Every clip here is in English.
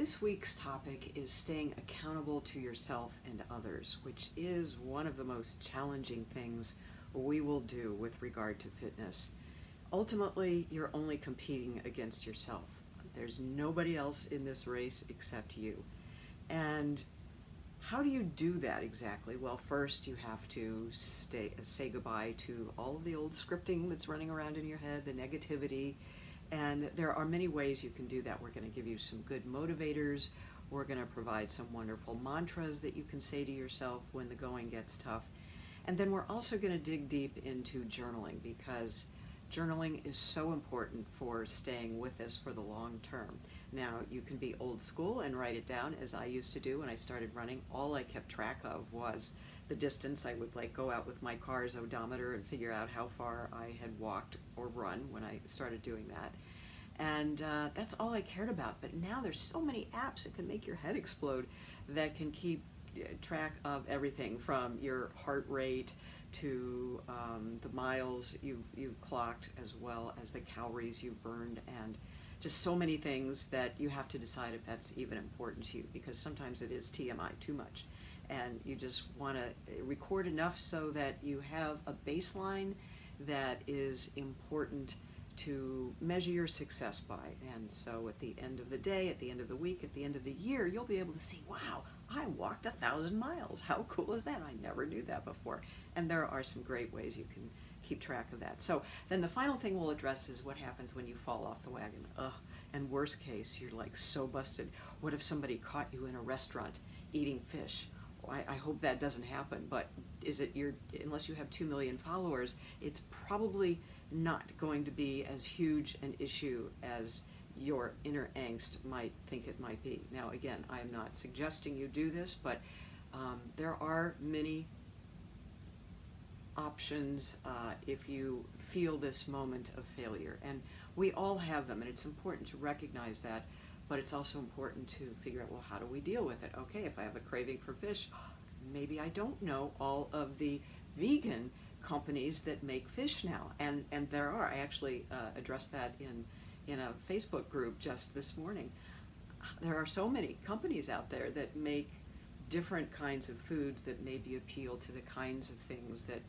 This week's topic is staying accountable to yourself and others, which is one of the most challenging things we will do with regard to fitness. Ultimately, you're only competing against yourself. There's nobody else in this race except you. And how do you do that exactly? Well, first you have to say goodbye to all of the old scripting that's running around in your head, the negativity, and there are many ways you can do that. We're going to give you some good motivators. We're going to provide some wonderful mantras that you can say to yourself when the going gets tough. And then we're also going to dig deep into journaling, because journaling is so important for staying with us for the long term. Now, you can be old school and write it down, as I used to do when I started running. All I kept track of was the distance. I would go out with my car's odometer and figure out how far I had walked or run when I started doing that. And that's all I cared about. But now there's so many apps that can make your head explode that can keep track of everything from your heart rate to the miles you've clocked, as well as the calories you've burned, and just so many things that you have to decide if that's even important to you, because sometimes it is TMI, too much. And you just want to record enough so that you have a baseline that is important to measure your success by. And so at the end of the day, at the end of the week, at the end of the year, you'll be able to see, wow, I walked 1,000 miles. How cool is that? I never knew that before. And there are some great ways you can keep track of that. So then the final thing we'll address is what happens when you fall off the wagon. And worst case, you're so busted. What if somebody caught you in a restaurant eating fish? I hope that doesn't happen, but unless you have 2 million followers, it's probably not going to be as huge an issue as your inner angst might think it might be. Now, again, I am not suggesting you do this, but there are many options if you feel this moment of failure. And we all have them, and it's important to recognize that, but it's also important to figure out, well, how do we deal with it? Okay, if I have a craving for fish, maybe I don't know all of the vegan companies that make fish now, and there are. I actually addressed that in a Facebook group just this morning. There are so many companies out there that make different kinds of foods that maybe appeal to the kinds of things that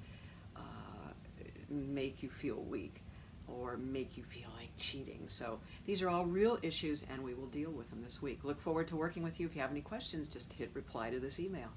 make you feel weak or make you feel like cheating. So these are all real issues, and we will deal with them this week. Look forward to working with you. If you have any questions, just hit reply to this email.